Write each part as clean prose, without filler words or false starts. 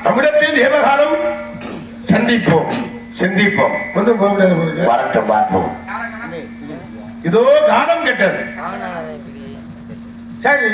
தமிழத்தில் தேவகாலம் சந்திப்போம் சிந்திப்போம். ஒன்றும் போக முடியாது. வரட்டும் பார்ப்போம். இதோ காலம் கெட்டது. சரி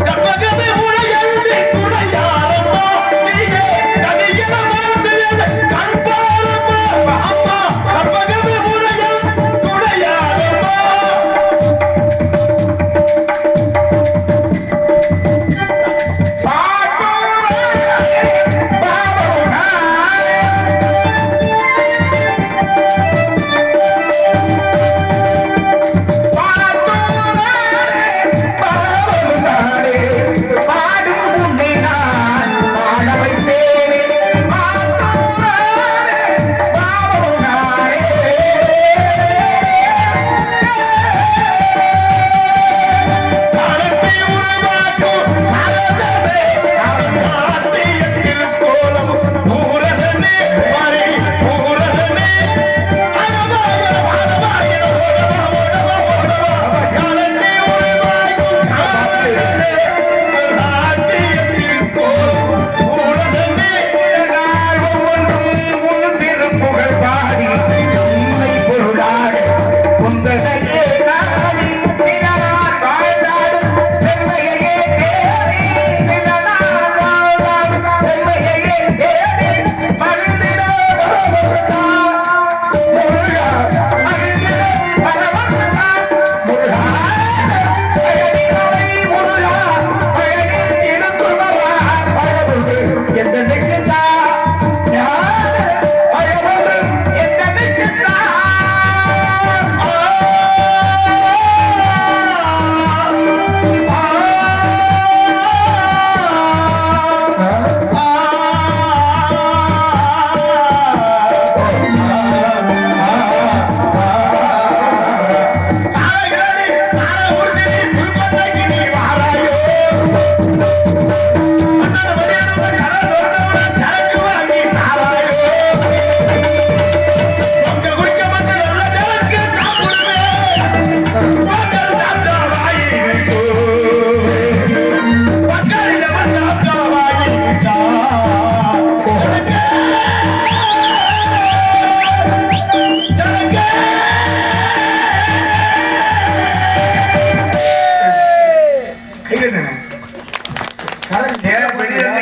Jabba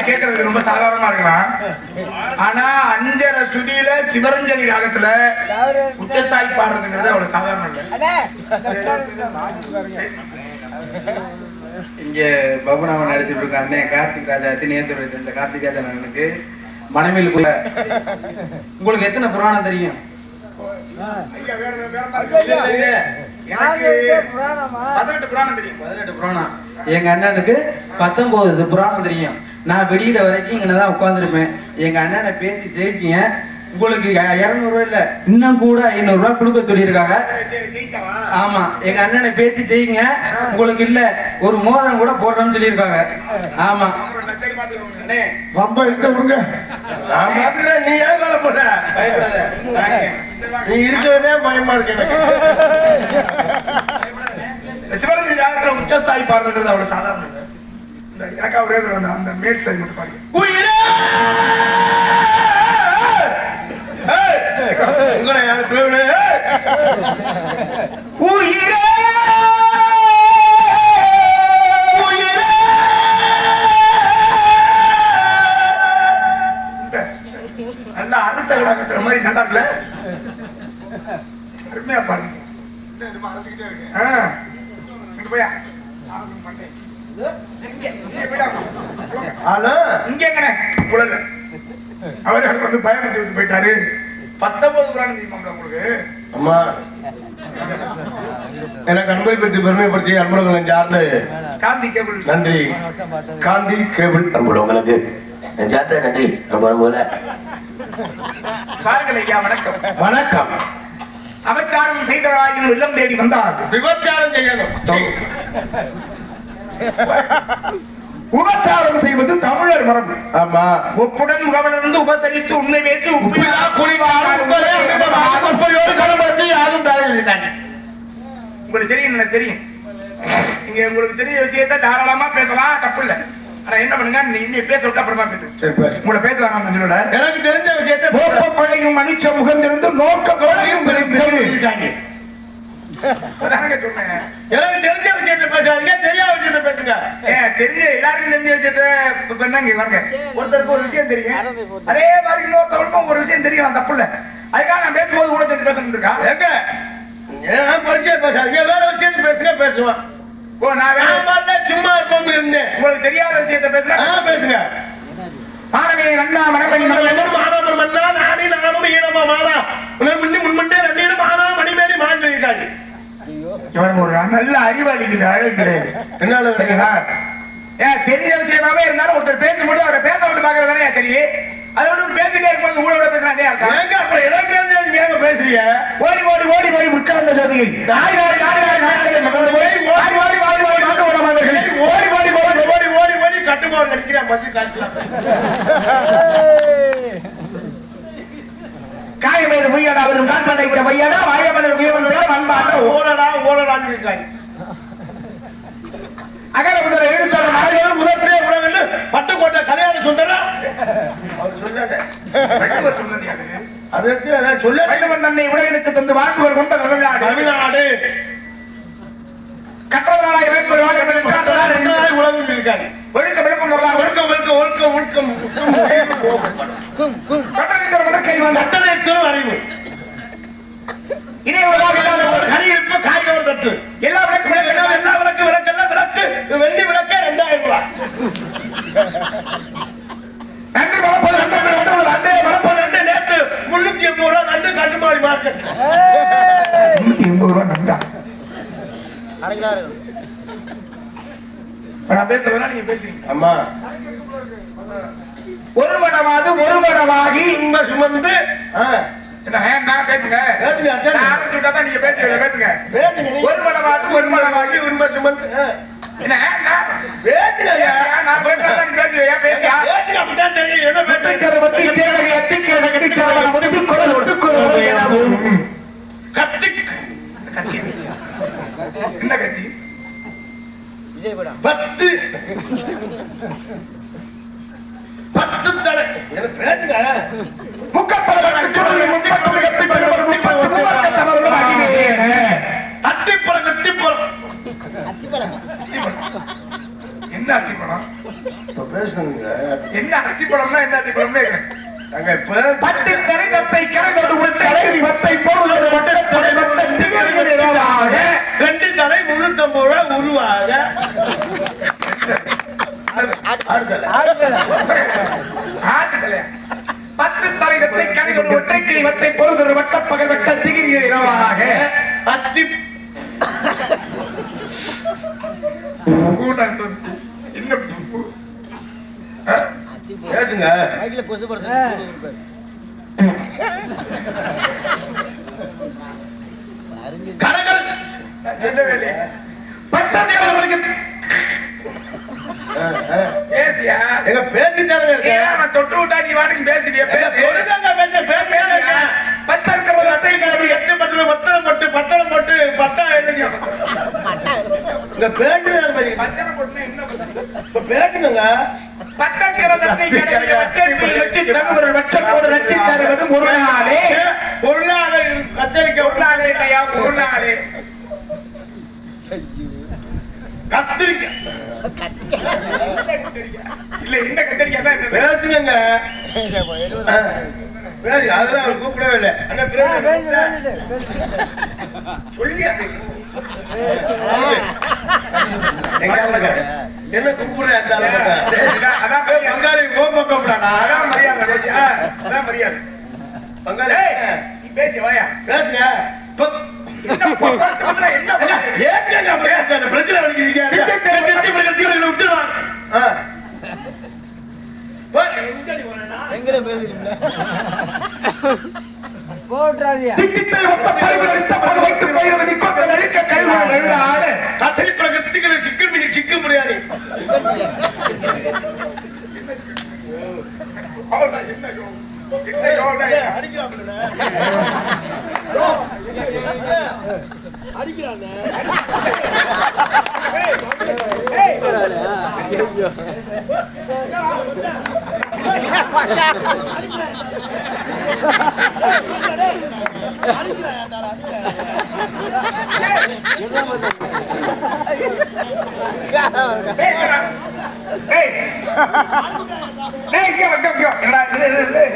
கேட்கறது ரொம்ப சாதாரணமா இருக்கலாம். ஆனா அஞ்சரை சுதியில சிவரஞ்சலி ராகத்துல உச்சஸ்தாய் பாடுறதுங்கிறது அவ்வளவு சாதாரணம் இல்லை. இங்க பபுனாவன் நடிச்சிட்டு இருக்க அண்ணன் கார்த்திக் ராஜா நேத்துறை இந்த கார்த்திக் ராஜா அண்ணனுக்கு மனைவியில் உங்களுக்கு எத்தனை புராணம் தெரியும்? 18 புராணம் தெரியும். 18 புராணம். எங்க அண்ணனுக்கு 19 புராணம் தெரியும். நான் வெளியிட வரைக்கும் இங்கதான் உட்கார்ந்துருப்பேன். எங்க அண்ணனை பேசி ஜெயிக்கிய உங்களுக்கு 200 ரூபாய் இல்ல இன்னும் கூட 500 ரூபாய் கொடுக்க சொல்லியிருக்காங்க. ஆமா, எங்க அண்ணனை பேசி செய்யுங்க, உங்களுக்கு இல்ல ஒரு மோதிரம் கூட போடுறோம்னு சொல்லியிருக்காங்க. ஆமா, ரொம்ப எடுத்து விடுங்க. நான் பாத்துக்கிறேன், நீ ஏன் வேலை போட்ட? பயப்படாத, நீ இருக்கிறதே பயமா இருக்கு எனக்கு. சிவரஞ்சலி ராகத்துல உச்சஸ்தாய் பாடுறதுங்கிறது அவ்வளவு சாதாரணம் இல்லை. எனக்கா ஒரே அந்த மேல் சைடு மட்டும் பாருங்க. உங்களை யாரு உயிரே நல்லா அடுத்த கிடக்குற மாதிரி நல்லா இருக்குல்ல, அருமையா பாருங்க. அவரு வந்து பயமுறுத்தி விட்டு போயிட்டாரு. 19 புராணம் தெரியுமா உங்களுக்கு? அம்மா, எனக்கு அன்பை பற்றி பெருமைப்படுத்தி அன்புடன் சார்ந்த காந்தி கேபிள் நன்றி. காந்தி கேபிள் அன்புள்ளவங்களுக்கு சார்ந்த நன்றி. போல பாருங்கள் ஐயா, வணக்கம். வணக்கம். அபச்சாரம் செய்தவராகியும் இல்லம் தேடி வந்தார். விபச்சாரம் செய்யணும். உபச்சாரம் செய்வது தமிழர் மரபு. ஆமா, ஒப்புடன் முகவலிருந்து உபசரித்து உண்மை பேசி உப்பிலா குளிவாரோடு யாரும் தலைவலிட்டாங்க. உங்களுக்கு தெரியும், எனக்கு தெரியும். நீங்க உங்களுக்கு தெரிய விஷயத்த தாராளமா பேசலாம், தப்பு இல்லை. ஆனா என்ன பண்ணுங்க, நீங்க பேச விட்டு அப்புறமா பேசுங்க. சரி, பேசு. உங்களை பேசலாம். எனக்கு தெரிஞ்ச விஷயத்தை நோக்க கொலையும் மனுஷ முகந்திருந்து நோக்க கொலையும் இருக்காங்க. சொன்னேன். எனக்கு தெரிஞ்ச விஷயத்தை பேசாதீங்க, தெரியாத விஷயத்தை பேசுங்க. தெரிஞ்ச எல்லாருக்கும் தெரிஞ்ச விஷயத்த என்னங்க பாருங்க. ஒருத்தருக்கு ஒரு விஷயம் தெரியும், அதே மாதிரி இன்னொருத்தவருக்கும் ஒரு விஷயம் தெரியும், தப்பு இல்லை. அதுக்காக நான் பேசும்போது கூட சேர்த்து பேச முடியிருக்கா? எங்க ஏன் பரிச்சயம் பேசாதீங்க, வேற விஷயத்தை பேசுங்க, பேசுவேன். ஓ, நான் சும்மா இருப்போம் இருந்தேன். உங்களுக்கு தெரியாத விஷயத்த பேசுறேன், பேசுங்க. மாணவி அண்ணா மணமணி மாணவர் மன்னா நானே நானும் ஈனமா மாறா முன்னே முன்மண்டே ரெண்டு மாணவ மணிமேரி மாண்டு இருக்காங்க. இவன் ஒரு நல்ல அறிவாளிக்கு அழகு கிடையாது. என்ன சரிங்களா? தெரிஞ்ச விஷயமாவே இருந்தாலும் ஒருத்தர் பேசும்போது அவரை பேச விட்டு பாக்குறது தானே சரி. அதை விட்டு பேசிட்டே இருக்கும்போது உங்களோட பேசுறாங்க. அப்புறம் எனக்கு தெரிஞ்சு ஏங்க பேசுறீங்க? ஓடி ஓடி ஓடி ஓடி முட்கார்ந்த ஜோதிகை ஓடி ஓடி ஓடி ஓடி ஓடி ஓடி கட்டுமாறு நடிக்கிறேன். பத்தி காட்டலாம். காயமேது பொய்யாடா அவரும் காண்பனை விட பொய்யாடா வாயமனர் உயவன் அன்பாட ஓடடா ஓடடான்னு இருக்காங்க. அகர முதல எழுத்தாளர் நாயகர் முதற்கே உலகில் பட்டுக்கோட்டை கல்யாண சுந்தரம் அவர் சொல்லல. அதற்கு அதான் சொல்ல வள்ளுவன் தன்னை உலகிற்கு தந்து வாழ்வுகள் கொண்ட தமிழ்நாடு கற்றவர்களாய் உலகம் இருக்காங்க. ஒழுக்க விழுப்பம் ஒழுக்கம் ஒழுக்கம் ஒழுக்கம் ஒழுக்கம் கட்டணத்திலும் அறிவு கனி இருப்பு காய்கவர் தட்டு எல்லா விளக்கு எல்லா விளக்கு விளக்கெல்லாம் விளக்கு வெள்ளி விளக்கே 2000 ரூபாய். நன்றி வளர்ப்பது அண்டே வளர்ப்பது அண்டே நேற்று 380 ரூபாய் நண்டு கட்டுமாடி மார்க்கெட் 380 ரூபாய் நண்டா. நான் பேசுறதுனா நீங்க பேசுறீங்க. அம்மா, ஒரு மடமாது ஒரு மடமாகி உண்மை சுமந்து நான் பேசுங்க. ஆரம்பிச்சுட்டாதான் நீங்க பேசுங்க. ஒரு மடமாது ஒரு மடமாகி உண்மை சுமந்து என்ன நான் பேசுறதா நீ பேசுவியா? பேசியா அப்படித்தான் தெரியும். என்ன பேசுகிற பத்தி தேவகை எத்திக்கிற கட்டிச்சாரன முத்து குரல் ஒட்டுக்குறோம் எனவும் கத்தி என்ன கத்தி பத்து தலை என்ன பேசுங்க. பழமா? இப்ப பேசுங்க. என்ன அத்தி பழம்னா என்ன அத்தி பழம்னு அங்க இப்ப பட்டு கரைதத்தை கரைதோடு விட்டு அழகி வத்தை போடுவது மட்டும் தலை வட்ட திகழ்கிற இரவாக 2 தலை 350 ரூபாய் உருவாக. ஆட்டுக்கலையா 10 தலைவத்தை கரைதோடு ஒற்றைக்கிளி வத்தை போடுவது வட்ட பகல் வட்ட திகழ்கிற இரவாக அத்தி என்ன பேசுங்க. கணக்கன் என்ன வேலை பட்டதேவர்களுக்கு பேசியா எங்க பேசி தானே இருக்க. நான் தொட்டு விட்டா நீ வாட்டுக்கு பேசுவியா தொடுக்காங்க பேசுங்க. பத்தற்கிறதை எட்டு பத்திரம் போட்டு பத்தா எழுதிங்க. இங்க பேசுங்க. பத்தரை போட்டுனா என்ன இப்ப பேசுங்க. பத்தற்கிறதை வச்சு தமிழ் வச்சத்தோடு ரச்சி தருவது ஒரு நாளே ஒரு நாள் கத்தரிக்க ஒரு நாளே இல்லையா ஒரு நாளே கத்திரிக்காய் இல்ல என்ன கத்தரிக்காய் தான் என்ன பேசுங்க. பேசு. அதெல்லாம் அவர் கூப்பிடவே இல்லை. அண்ணா சொல்லி என்ன கும்பிடுற அதான் பங்காளி கூப்பிடானா? அதான் மரியாதை அதான் மரியாதை பங்காளி நீ பேசி வாயா பேசுங்க. என்ன பிரச்சனை சிக்க முடியாது.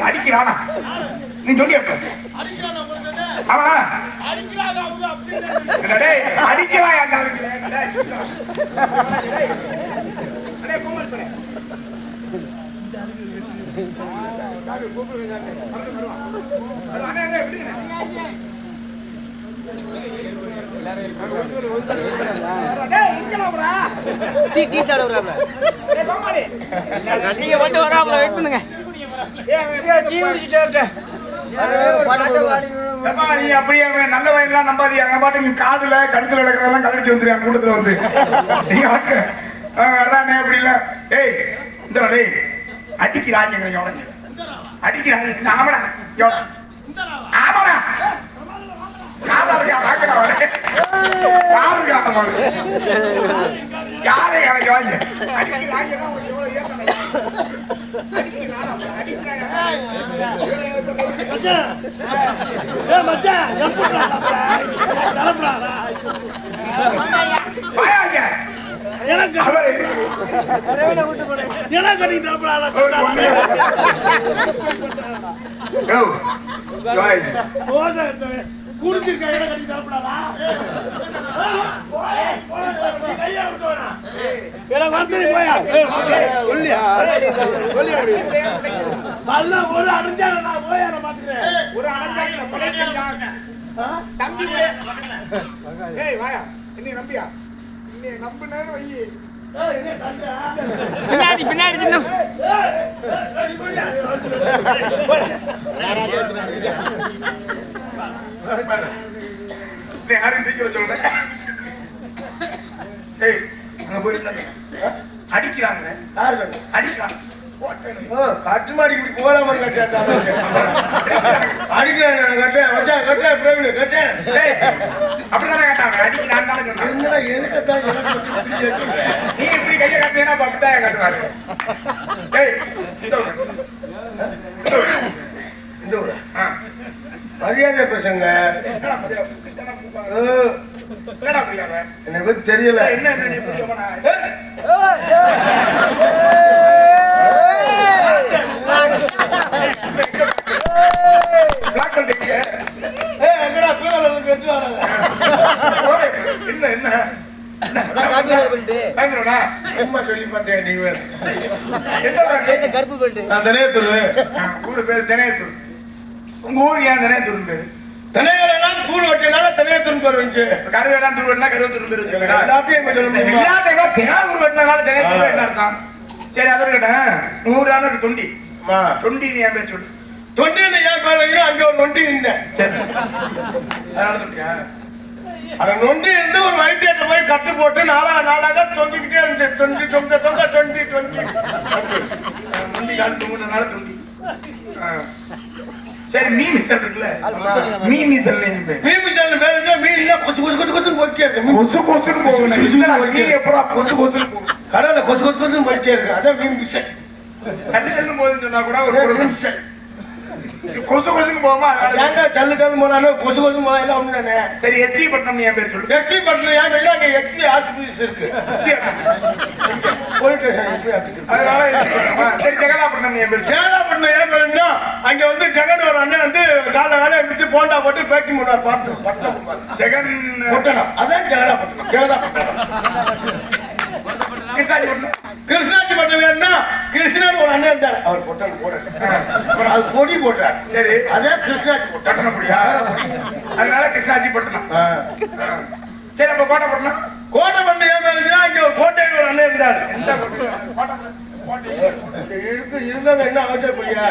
அடிக்கிறானா நீ சொல்லி அடிக்கிறான் நீங்க வந்து வராமல வெயிட் பண்ணுங்க. நீ அப்படியே நல்ல வயலாம் நம்பாதியா பாட்டு நீ காதுல கழுத்துல நடக்கிறதெல்லாம் கலட்டி வந்துருவான் கூட்டத்துல வந்து நீங்க வர்றானே அப்படி இல்ல. ஏய் இந்த டேய் அடிக்கிறாங்க எவனங்க அடிக்கிறாங்க ஆமாடா ஆமாடா யாரா இருக்கா பாக்கடா யாரு இருக்கா யாரை எனக்கு வாங்க அடிக்கிறாங்க குடிச்சிருக்க இடம் கட்டி தரப்படாதா? ஒரு அடைஞ்சா நான் போய் பாத்துக்கிறேன். ஒரு அடைஞ்சா தம்பி ஏய் வாயா என்ன நம்பியா நீ நம்புனேன்னு வை பின்னாடி பின்னாடி சின்ன யாரும் தீக்கிற சொல்றேன். ஏய் அங்க போய் அடிக்கிறாங்க யாரு அடிக்கிறாங்க கட்டுமாடி இப்படி போறாம கட்டேன் அடிக்கிறான் கட்டேன் பிரவீன் கட்டேன் அப்படிதானே கேட்டாங்க அடிக்கிறான் நீ இப்படி கையை கட்டினா அப்படித்தான் கட்டுவாரு. ஏய் இந்த ஊரா மரியாதை பேசுங்க. எனக்கு தெரியல என்ன பயந்துருவா சும்மா சொல்லி பார்த்தேன் நீ வேற. கருப்பு பெல்ட் நான் தினையத்தூர். ஊரு பேர் தினையத்தூர். உங்க ஊருக்கு ஏன் தினையத்தூர் பேரு? தினைகளெல்லாம் தூர் வெட்டினால தினையத்தூர் பேர் வந்துச்சு. கருவேலாம் தூர் வெட்டினா கருவத்தூர் பேர் வச்சுக்கோங்க. எல்லாத்தையும் இங்க சொல்லணும். எல்லாத்தையும் தினாவூர் வெட்டினால தினையத்தூர் என்ன அர்த்தம்? சரி அதை இருக்கட்டும். உங்க ஊர் தானே தொண்டி. அம்மா, தொண்டின்னு ஏன் பேர் சொல்லு. தொண்டின்னு ஏன் பேர் வைக்கிறோம்? அங்க ஒரு நொண்டி இருந்தேன். சரி அதனால தொண்டியா? அந்த நொண்டி இருந்து ஒரு வைத்தியத்தை போய் கட்டு போட்டு நாளாக தொங்கிக்கிட்டே இருந்துச்சு. தொண்டி தொங்க தொங்க தொண்டி தொண்டி தொண்டி கால் தொங்குனதுனால தொண்டி. சரி மீன் மிசல் இருக்குல்ல, மீன் மிசல் மீன் மிச்சல் பேர் இருந்தா மீன் இல்ல கொசு கொசு கொசு கொசு போய்ட்டே இருக்கு. கொசு கொசுன்னு போகும். மீன் எப்படா கொசு கொசுன்னு போகும்? கடல்ல கொசு கொசு கொசுன்னு போயிட்டே இருக்கு. அதான் மீன் மிச்சல். சல்லி தள்ளும் போதுன்னு சொன்னா கூட ஒரு மீன் மிச்சல். கொசு கொசுன்னு போகுமா? ஏங்க சல்லு சல்லு போனாலும் கொசு கொசு போனா எல்லாம் ஒண்ணு தானே. சரி எஸ்பி பட்டம் என் பேர் சொல்லு. எஸ்பி பட்டில் ஏன் வெளில அங்க எஸ்பி ஆஸ்பத்திரிஸ் இருக்கு. போலீஸ் ஸ்டேஷன் எஸ்பி ஆபீஸ் இருக்கு. அதனால SP பட்டமா? சரி ஜெகதாப்பட்டினம் என் பேர் சொல்லு. ஜெகதாப்பட்டினம் ஏன் பேருன்னா அங்க வந்து ஜெகன் ஒரு அண்ணன் வந்து காலை எடுத்து போண்டா போட்டு பேக்கிங் பண்ணுவார். பாட்டு பட்டினம் ஜெகன் பொட்டணம். அதான் ஜெகதாப்பட்டினம். ஜெகதாப்பட்டினம். கிருஷ்ணாஜி பட்டம். கிருஷ்ணாஜி பட்டினா கிருஷ்ணன் ஒரு அண்ணன் இருந்தார். அவர் பொட்டணம் போட அது பொடி போட்டார். சரி அதான் கிருஷ்ணாஜி பொட்டணம். பட்டணம் அப்படியா? அதனால கிருஷ்ணாஜி பட்டணம். சரி அப்ப கோட்டை பட்டணம். கோட்டை பண்ண ஏன் பேருன்னா அங்க ஒரு கோட்டையில் ஒரு அண்ணன் இருந்தார். எந்த கோட்டை? இருக்கு இருந்தாங்க என்ன அவசரம் புரியா?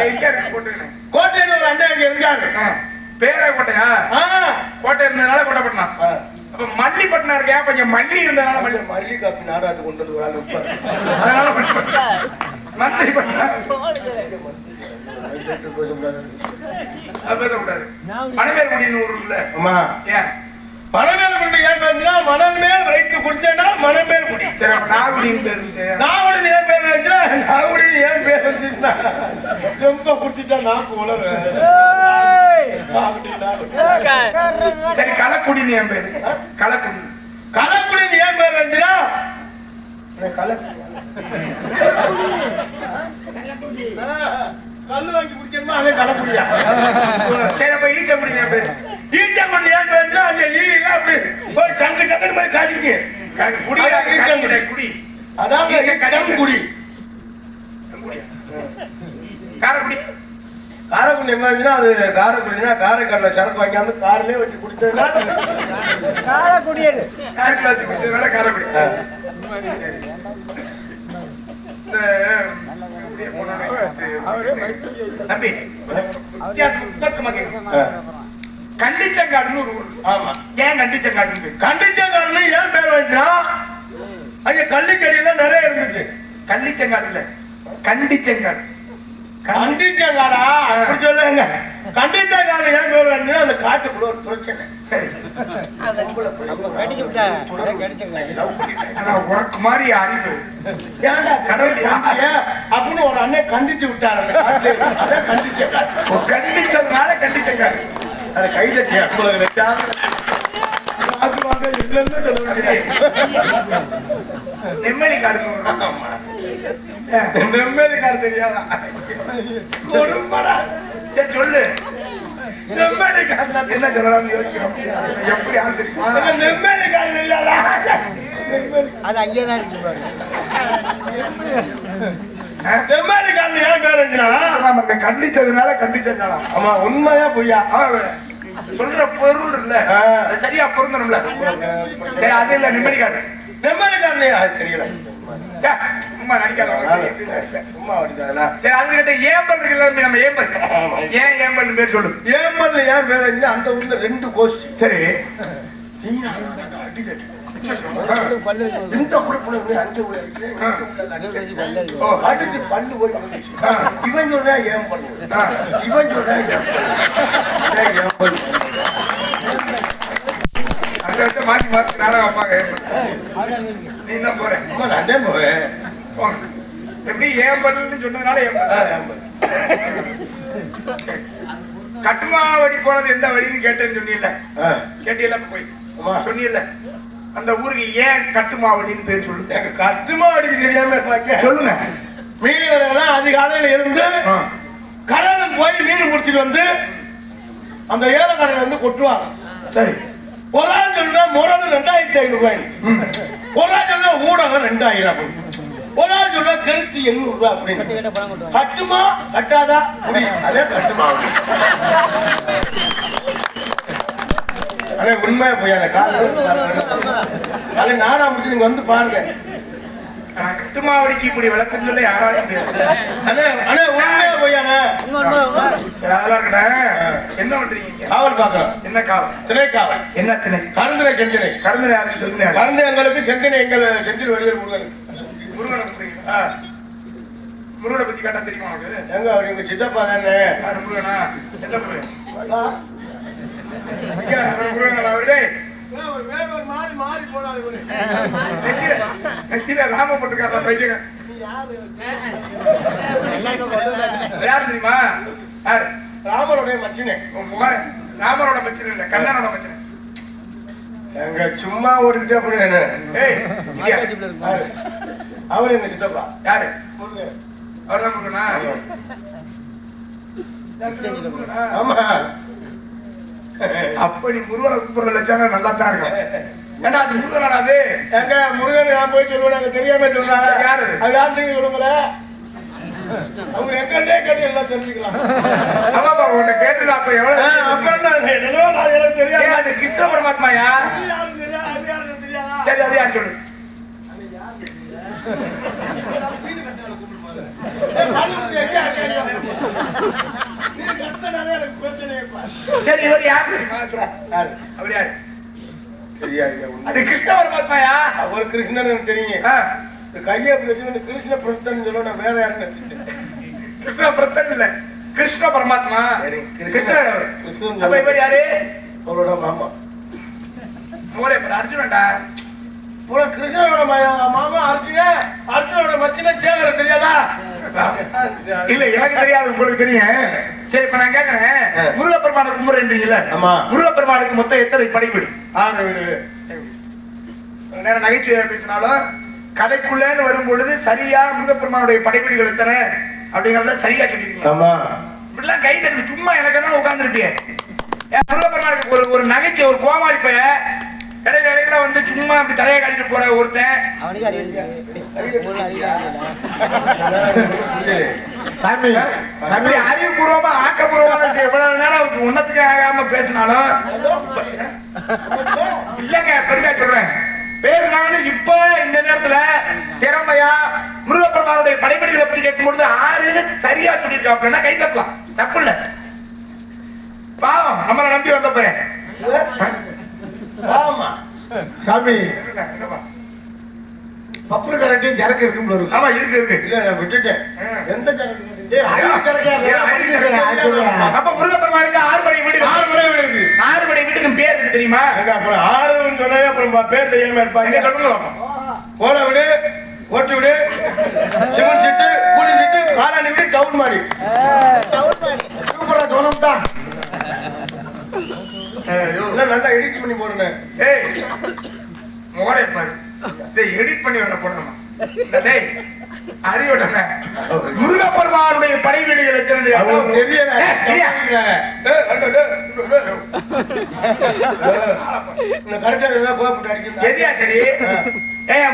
கோட்டையில் ஒரு அண்ணன் அங்க இருந்தாரு. பேரே கோட்டையா? ஆ, கோட்டை இருந்ததுனால கோட்டை பட்டணம். ஆ. அப்ப மல்லி பட்டணம் இருக்கா? கொஞ்சம் மல்லி இருந்ததுனால மல்லி. மல்லி காப்பி நாடாத்து கொண்டு வந்து ஒரு ஆள் வைப்பாரு. அதனால மல்லி பட்டணம். அது பேசக்கூடாது. மணமேல்குடின்னு ஊர் இருக்குல்ல? ஆமா. ஏன் மணமேல் குடி ஏன் பேருன்னா மணல் மேல் வைத்து குடிச்சேன்னா மணமேல் குடி. சரி அப்ப நாகுடின்னு பேர் இருந்துச்சு. நாகுடி ஏன் பேர் வச்சுன்னா நாகுடி ஏன் பேர் வச்சுன்னா ரொம்ப குடிச்சிட்டா நாக்கு உணர்வு. சரி கலக்குடின்னு என் பேரு. கலக்குடி. கலக்குடி ஏன் பேர் வந்துன்னா கல்லு வாங்கி குடிக்கணுமா அதே கலக்குடியா? சரி அப்ப ஈச்சங்குடி என் பேரு. ஈச்சங்குடி ஏன் பேருன்னா அங்க ஈலாம் அப்படி ஒரு சங்கு சங்குன்னு போய் காட்டிக்கு குடியா? ஈச்சங்குடி குடி. அதான் சங்குடி. காரக்குடி. காரைக்குடி என்ன ஆச்சுன்னா அது காரைக்குடினா காரைக்கால்ல சரக்கு வாங்கியாந்து கார்லயே வச்சு குடிச்சதுனால காரக்குடியர் காரைக்குடி வச்சு குடிச்சதுனால காரக்குடி. சரி தம்பி வித்தியாசம் உத்தரமா கேட்கும். கண்டிச்சங்காடுன்னு ஒரு ஊர். ஆமா. ஏன் கண்டிச்சங்காடுன்னு பேரு? கண்டிச்சங்காடுன்னு ஏன் பேர் வச்சா அங்க கள்ளிக்கடியெல்லாம் நிறைய இருந்துச்சு. கள்ளிச்சங்காடு இல்ல கண்டிச்சங்காடு. கண்டிச்சங்காடா அப்படி சொல்லுங்க. கண்டிச்சங்காடு ஏன் பேர் வச்சா அந்த காட்டுக்குள்ள ஒரு பிரச்சனை. சரி கடிச்சு விட்டா கடிச்சங்க ஆனா உனக்கு மாதிரி அறிவு ஏன்டா கடவுள் அப்படின்னு ஒரு அண்ணன் கண்டிச்சு விட்டாரு. அந்த காட்டுல. அதான் கண்டிச்சங்காடு. கண்டிச்சதுனால கண்டிச்சங்காடு. அதை கைதட்டி நெம்மலி காடு. நெம்மேலி காடு தெரியாதா? சரி சொல்லு. நெம்மேலி காடு என்ன சொல்லலாம் யோசிக்கிறோம். எப்படி தெரியுமா? நெம்மேலி காடு தெரியாதா? அது அங்கேயே தான் இருக்கு பாருங்க. நெம்மேலி காடு ஏன் பேர் வச்சுனா கண்டிச்சதுனால கண்டிச்சங்காடா. ஆமா உண்மையா பொய்யா? சொல்ற பொருள் இல்ல சரியா பொருந்தணும்ல. சரி அது இல்ல நெம்மலி காடு. நெம்மேலி காடு அது தெரியல. சும்மா நடிக்காத. சும்மா அடிக்காதா? சரி அதுகிட்ட ஏம்பல் இருக்குல்ல நம்ம ஏம்பல். ஏன் ஏம்பல் பேர் சொல்லு. ஏம்பல் ஏன் பேர் வச்சுனா அந்த ஊர்ல 2 கோஷ்டி. சரி அடிக்கடி பல்லு இந்த உறுப்புல அங்கே உள்ள அடிச்சு பல்லு போய் வந்துச்சு. இவன் சொல்றா ஏன் பண்ணுவேன், இவன் சொல்றா ஏன் பண்ணு. அங்க வச்சு மாத்தி மாத்தி நாடகம் அம்மாங்க நீ என்ன போறேன் நானே போவேன். எப்படி ஏம்பல்னு சொன்னதுனால ஏம்பல். கட்டுமாவடி போனது எந்த வழின்னு கேட்டேன்னு சொன்னீல்ல, கேட்டீல்ல போய் சொன்னீல்ல. அந்த ஊருக்கு ஏன் கட்டுமாவடின்னு பேர் சொல்லு. எங்க கட்டுமாவடிக்கு தெரியாம இருப்பாங்க. சொல்லுங்க. மீனவர்கள்லாம் அதிகாலையில இருந்து கடலுக்கு போய் மீன் பிடிச்சிட்டு வந்து அந்த ஏலக்கடையில வந்து கொட்டுவாங்க. சரி ஒரு ஆள் சொல்லுனா முரல் 2500 ரூபாய். ஒரு ஆள் சொல்ல ஊடகம் 2000 அப்படின்னு. ஒரு ஆள் சொல்ல கருத்து 800 ரூபாய் அப்படின்னு. கேட்ட பணம் கொண்டு வாங்க. கட்டுமா கட்டாதா புரியும். அதே கட்டுமா அப்படின்னு. அண்ணே உண்மையா போய் அந்த அது நானா முடிச்சு நீங்க வந்து பாருங்க. கட்டுமாவடிக்கு இப்படி விளக்கம் சொல்ல யாராலையும் முடியாது. அண்ணே அண்ணே உண்மையா போயாண்ணே. சரி, அதெல்லாம் இருக்கட்டும். என்ன பண்றீங்க? காவல் பாக்குறோம். என்ன காவல்? திணை காவல். என்ன திணை? கருந்தினை செந்தினை. கறந்து யாருக்கு செலுத்தின கருந்து எங்களுக்கு செந்தினை எங்கள் செந்தில் வடிவேல் முருகன். முருகனை பண்றீங்க? முருகனை பத்தி கேட்டா தெரியுமா உனக்கு? எங்க அவர் எங்க சித்தப்பா தானே. யாரு முருகனா? எந்த முருகன்? முருகன் அவரு மாறி மாறி போனாரு. ராம போட்டுக்காரா பையன்? யாரு தெரியுமா? யாரு? ராமருடைய மச்சினே. ராமரோட மச்சன் இல்ல, கண்ணனோட மச்சன். எங்க சும்மா ஓடிக்கிட்டே அப்படின்னு. ஏய், அவர் எங்க சித்தப்பா. யாரு? முருகன். அவர்தான் முருகனா? ஆமா. அப்ப நீ முருகனை கூப்பிடுற லட்சணம் நல்லா தான் இருக்கும். ஏன்னா அது முருகனாடா அது. எங்க முருகன் நான் போய் சொல்லுவேன். எனக்கு தெரியாம சொல்றாங்க. யாரு? அது யாரு நீங்க சொல்லுங்கள. அவங்க எங்களே கேட்டு எல்லாம் தெரிஞ்சுக்கலாம். ஆமாப்பா, உன்னை கேட்டு அப்ப எவ்வளவு அப்புறம் நான் எனக்கு தெரியாது. அது கிருஷ்ண பரமாத்மாயா? அது யாரும் தெரியாது. அது யாரும் தெரியாதா? சரி, அது யாரு சொல்லு. சரி, இவர் யாரு தெரியுமா? சொல்லு. அவர் யாரு? அது கிருஷ்ண பரமாத்மாயா? அவர் கிருஷ்ணன் எனக்கு தெரியும். கையை அப்படி வச்சு கிருஷ்ண பிரத்தன் சொல்ல நான் வேற யாருன்னு. கிருஷ்ண பிரத்தன் இல்ல, கிருஷ்ண பரமாத்மா. கிருஷ்ணன் அவர். கிருஷ்ணன் அப்ப இவர் யாரு? அவரோட மாமா. ஒரே பேர் அர்ஜுனன்டா. கிருஷ்ணனோட மாமா அர்ஜுனன். அர்ஜுனோட மச்சின சேகர தெரியாதா? இல்ல, எனக்கு தெரியாது, உங்களுக்கு தெரியும். சரி, இப்ப நான் கேக்குறேன். முருகப்பெருமான கும்பிடுறீங்கல்ல? ஆமா. முருகப்பெருமானுக்கு மொத்தம் எத்தனை படைப்பீடு? 6 வீடு. நேரம் நகைச்சுவையா பேசினாலும் கதைக்குள்ளேன்னு வரும் பொழுது சரியா முருகப்பெருமானுடைய படைப்பீடுகள் எத்தனை அப்படிங்கறத சரியா சொல்லிருக்கீங்க. ஆமா. இப்படிலாம் கை தட்டி சும்மா எனக்கு உட்கார்ந்து இருப்பேன். முருகப்பெருமானுக்கு ஒரு நகைச்சுவை, ஒரு கோமாளி பைய இடையில வந்து சும்மா அப்படி தலையை கட்டிட்டு போற ஒருத்தன். அவனுக்கு சாமி அப்படி அறிவுபூர்வமா ஆக்கப்பூர்வமா எவ்வளவு நேரம் ஒன்னத்துக்கு ஆகாம பேசினாலும் இல்லங்க, பெருமையா சொல்றேன். பேசினாலும் இப்ப இந்த நேரத்துல திறமையா முருகப்பெருமானுடைய படைப்படிகளை பத்தி கேட்கும்பொழுது 6ன்னு சரியா சொல்லியிருக்கா அப்படின்னா கை தட்டலாம், தப்பு இல்ல. பாவம், நம்மளை நம்பி வந்த பையன். ஆமா சாமி. பப்புனு கரெக்டையும் சரக்கு இருக்கும் போல இருக்கு. ஆமா, இருக்கு இருக்கு. இல்ல நான் விட்டுட்டேன். எந்த சரக்கு? அப்ப முருகப்பெருமானுக்கு 6 படை வீடு. 6 படை வீடு இருக்கு. 6 படை வீட்டுக்கு பேர் இருக்கு தெரியுமா? அப்புறம் 6ன்னு சொன்னா அப்புறம் பேர் தெரியாம இருப்பாங்க. சொல்லுங்க. ஓலை வீடு, ஓட்டு வீடு, சிமெண்ட் சீட்டு, கூலி சீட்டு, காலாணி வீடு, டவுன் மாடி. சூப்பரா சொன்னோம் தான். நல்லா எடிட் பண்ணி போடுறேன். ஏய், மோரே பாரு. டேய், எடிட் பண்ணி வர போடணுமா? டேய், அறிவுடனே முருகப்பெருமானுடைய படை வீடுகள் எத்தனை? அவங்க தெரியல. கரெக்டா கோபப்பட்டு அடிக்கிறேன். எதியா சரி.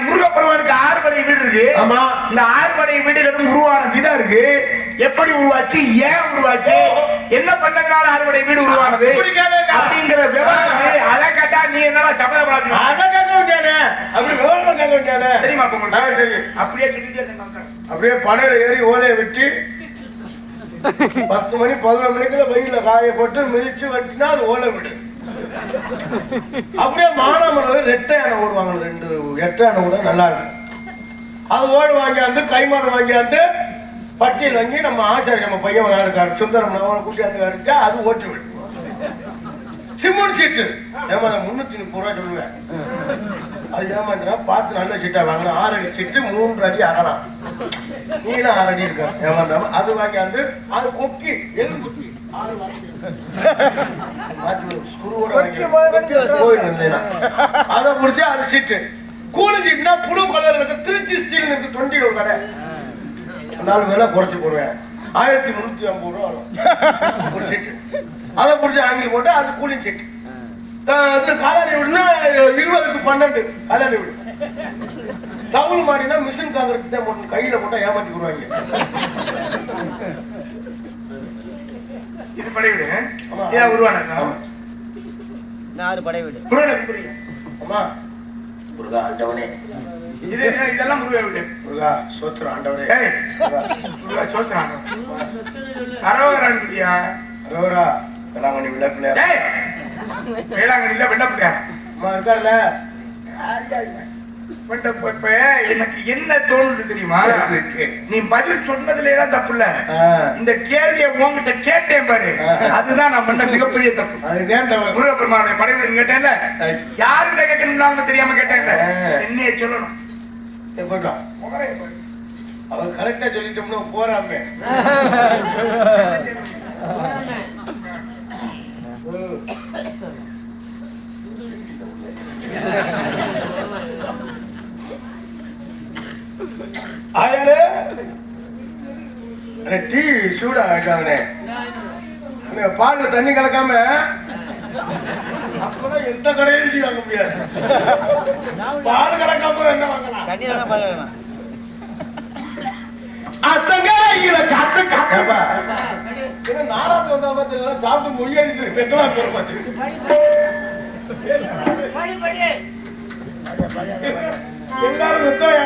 முருகப்பெருமானுக்கு 6 படை வீடு இருக்கு. ஆமா. இந்த 6 படை வீடுகளும் உருவான விதம் இருக்கு. எப்படி உருவாச்சு, ஏன் உருவாச்சு, என்ன பண்ணதுனால 6 படை வீடு உருவானது அப்படிங்கிற விவரம் அதை கேட்டா நீ என்னடா சபல பாத்து அதை கேட்க வேண்டியானே. அப்படி விவரம் கேட்க வேண்டியானே. தெரியுமா? தெரியும். அப்படியே சொல்லிட்டு அப்படியே பனையில ஏறி ஓலையை வெட்டி 10 மணி 11 மணிக்குள்ள வெயில காய போட்டு மிதிச்சு வெட்டினா அது ஓலை விடு. அப்படியே மானாமரம் ரெட்டை யானை ஓடுவாங்க. 2 எட்டை யானை கூட நல்லா இருக்கும். அது ஓடு வாங்கியாந்து கைமாடு வாங்கியாந்து பட்டியல் வாங்கி நம்ம ஆசாரி நம்ம பையன் இருக்காரு சுந்தரம் அவனை கூட்டியாந்து அடிச்சா அது ஓட்டு விடு. சிமெண்ட் சீட்டு ஏமா 330 ரூபா சொல்லுவேன். அது ஏமாத்தினா பார்த்து நல்ல சீட்டா வாங்கினா 6 அடி சீட்டு 3 அடி அகலாம். நீலாம் 6 அடி இருக்க ஏமாந்தாம அது வாங்கியாந்து அது கொக்கி எள்ளு கொக்கி 6 கோயில் வந்தேன். அதை முடிச்சு அது சீட்டு கூலி சீட்டுனா புழு கலர் இருக்கு. திருச்சி ஸ்டீல் இருக்கு 20 ஒரு கடை. அந்த விலை குறைச்சி போடுவேன். 1350 ரூபா வரும் ஒரு சீட்டு. அதை முடிச்சு ஆங்கில போட்டு அது கூலி சீட்டு. அது காலாணி வீடுனா 20க்கு 12 காலாணி வீடு. தவுள் மாடினா மிஷின் காங்கிரட் தான் போட்டு கையில போட்டா ஏமாத்தி விடுவாங்க. இது படை வீடு. ஆமா. ஏன் உருவானா? 4 படை வீடு. புரியல. அம்மா முருகா ஆண்டவனே, இதெல்லாம் முருகா வீடு. முருகா சோத்திரம் ஆண்டவரே. ஏய், முருகா சோத்திரம். அரவகரான் குடியா? ரோரா கலாமணி விளை பிள்ளையார். ஏய், வேளாங்கண்ணில வெள்ள பிள்ளையார். அம்மா இருக்கார்ல, இப்ப எனக்கு என்ன தோணுது தெரியுமா? நீ பதில் சொன்னதுல எல்லாம் தப்பு இல்ல. இந்த கேள்வியை உங்ககிட்ட கேட்டேன் பாரு, அதுதான் நான் பண்ண மிகப்பெரிய தப்பு. அதுதான் தவறு. முருகப்பெருமானுடைய படைவீடு கேட்டேன்ல, யாருக்கிட்ட கேட்கணும்னு தெரியாம கேட்டேன்ல, என்னைய சொல்லணும். போட்டோம் அவர் கரெக்டா சொல்லிட்டோம்னா போறாமே. ஆயாரு டீ சூடா இருக்காங்கண்ணே. பால்ல தண்ணி கலக்காம அப்பதான் எந்த கடையிலும் டீ வாங்க முடியாது. பால் கலக்காம என்ன வாங்கலாம்? தண்ணி தானே பழகலாம். அத்தங்காயில காத்து காப்பா என்ன நாளாத்து வந்தா பார்த்தீங்கன்னா சாப்பிட்டு மொழியாடி பெத்தலா போற மாதிரி எல்லாரும் வெத்தம்